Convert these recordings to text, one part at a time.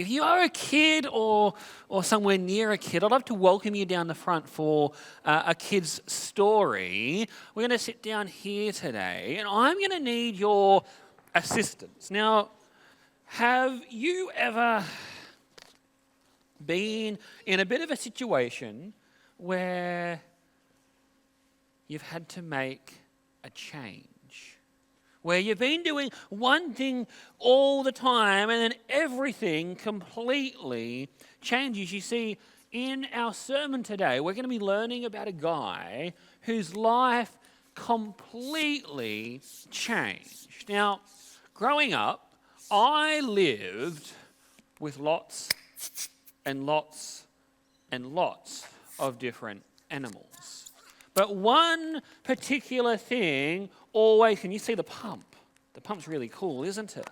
If you are a kid or somewhere near a kid, I'd love to welcome you down the front for a kid's story. We're going to sit down here today, and I'm going to need your assistance. Now, have you ever been in a bit of a situation where you've had to make a change? Where you've been doing one thing all the time and then everything completely changes. You see, in our sermon today, we're going to be learning about a guy whose life completely changed. Now, growing up, I lived with lots and lots and lots of different animals. But one particular thing always, can you see the pump? The pump's really cool, isn't it?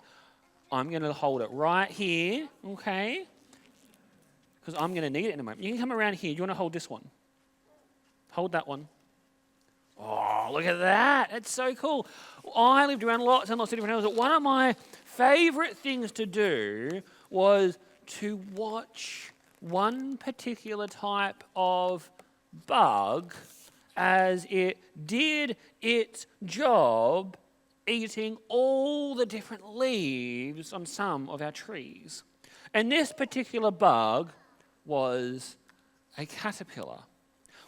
I'm going to hold it right here, okay? Because I'm going to need it in a moment. You can come around here. Do you want to hold this one? Hold that one. Oh, look at that. It's so cool. I lived around lots and lots of different animals. But one of my favourite things to do was to watch one particular type of bug as it did its job eating all the different leaves on some of our trees. And this particular bug was a caterpillar.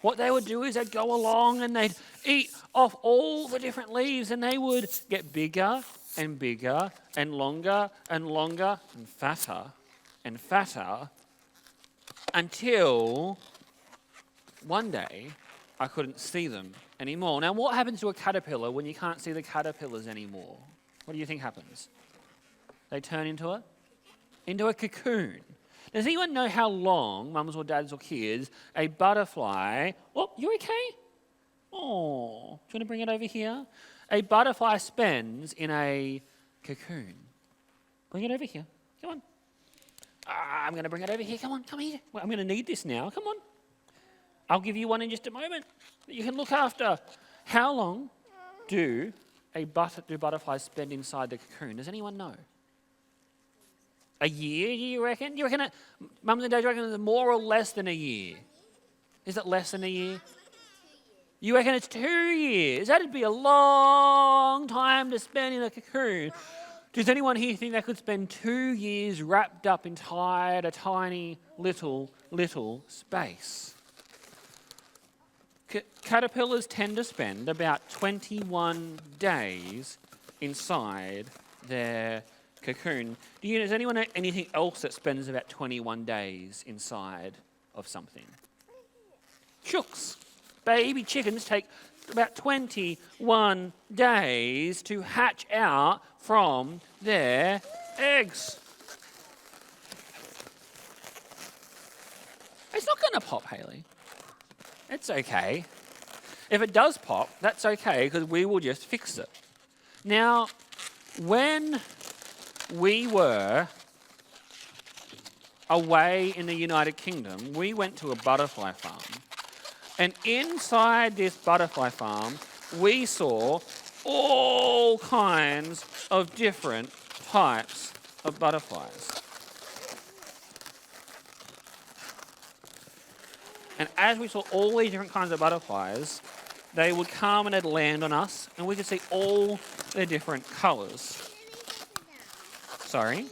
What they would do is they'd go along and they'd eat off all the different leaves, and they would get bigger and bigger and longer and longer and fatter until one day I couldn't see them anymore. Now, what happens to a caterpillar when you can't see the caterpillars anymore? What do you think happens? They turn into a cocoon. Does anyone know how long, mums or dads or kids, a butterfly... Oh, you okay? Oh, do you want to bring it over here? A butterfly spends in a cocoon. Bring it over here. Come on. I'm going to bring it over here. Come on, come here. Well, I'm going to need this now. Come on. I'll give you one in just a moment that you can look after. How long do butterflies spend inside the cocoon? Does anyone know? A year, do you reckon? Do you reckon, mums and dads reckon it's more or less than a year? Is it less than a year? You reckon it's 2 years? That'd be a long time to spend in a cocoon. Does anyone here think they could spend 2 years wrapped up inside a tiny little space? Caterpillars tend to spend about 21 days inside their cocoon. Does anyone know anything else that spends about 21 days inside of something? Chooks. Baby chickens take about 21 days to hatch out from their eggs. It's not going to pop, Hayley. It's okay. If it does pop, that's okay, because we will just fix it. Now, when we were away in the United Kingdom, we went to a butterfly farm. And inside this butterfly farm, we saw all kinds of different types of butterflies. And as we saw all these different kinds of butterflies, they would come and they'd land on us, and we could see all their different colours. Sorry?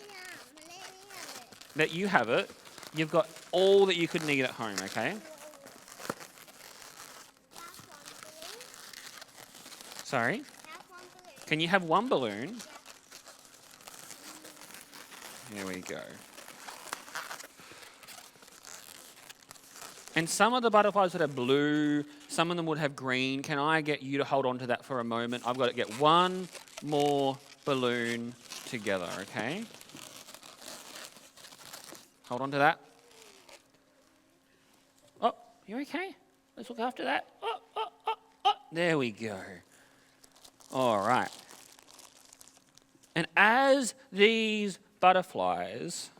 That you have it. You've got all that you could need at home, okay? Sorry? Can you have one balloon? Here we go. And some of the butterflies would have blue, some of them would have green. Can I get you to hold on to that for a moment? I've got to get one more balloon together, okay? Hold on to that. Oh, you okay? Let's look after that. Oh. There we go. All right. And as these butterflies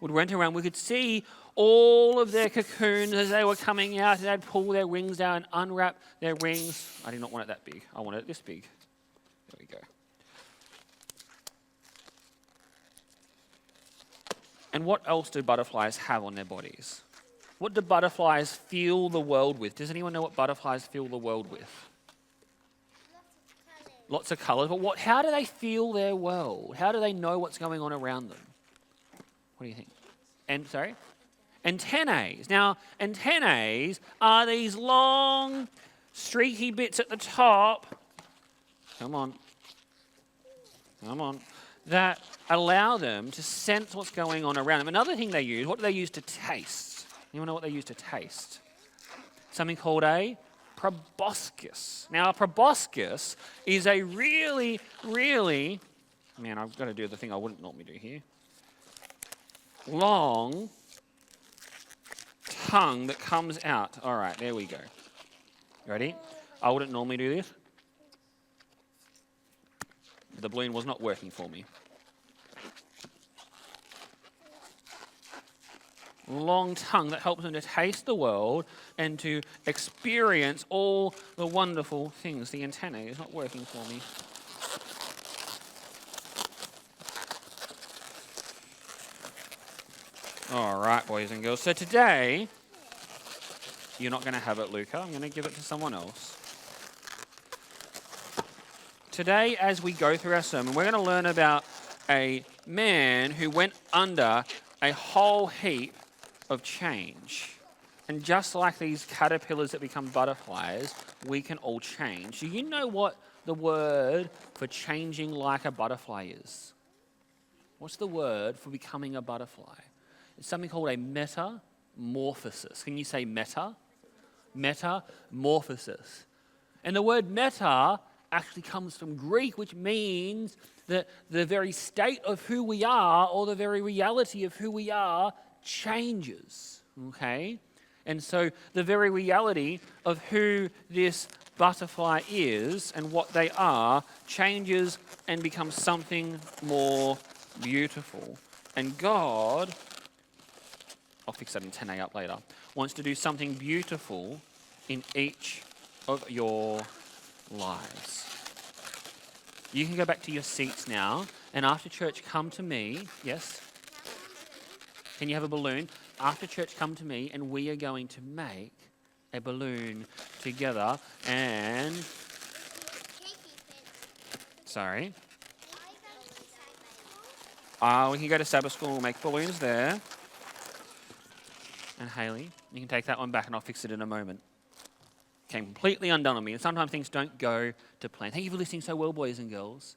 would went around, we could see all of their cocoons as they were coming out, and they'd pull their wings down and unwrap their wings. I did not want it that big. I wanted it this big. There we go. And what else do butterflies have on their bodies? What do butterflies fill the world with? Does anyone know what butterflies fill the world with? Lots of colours. But how do they feel their world? How do they know what's going on around them? What do you think? Sorry? Antennae. Now, antennae are these long, streaky bits at the top. Come on. That allow them to sense what's going on around them. Another thing they use, what do they use to taste? Anyone know what they use to taste? Something called a proboscis. Now, a proboscis is a really, man, I've got to do the thing I wouldn't normally do here. Long tongue that comes out. All right, there we go. Ready? I wouldn't normally do this. The balloon was not working for me. Long tongue that helps them to taste the world and to experience all the wonderful things. The antennae is not working for me. All right, boys and girls. So today, you're not going to have it, Luca. I'm going to give it to someone else. Today, as we go through our sermon, we're going to learn about a man who went under a whole heap of change. And just like these caterpillars that become butterflies, we can all change. Do you know what the word for changing like a butterfly is? What's the word for becoming a butterfly? It's something called a metamorphosis. Can you say meta? Metamorphosis. And the word meta actually comes from Greek, which means that the very state of who we are, or the very reality of who we are, changes. Okay? And so the very reality of who this butterfly is and what they are changes and becomes something more beautiful. And God, I'll fix that antennae up later, wants to do something beautiful in each of your lives. You can go back to your seats now, and after church, come to me. Yes? Can you have a balloon? After church, come to me, and we are going to make a balloon together. And sorry. We can go to Sabbath school and we'll make balloons there. And Hayley, you can take that one back, and I'll fix it in a moment. Came completely undone on me, and sometimes things don't go to plan. Thank you for listening so well, boys and girls.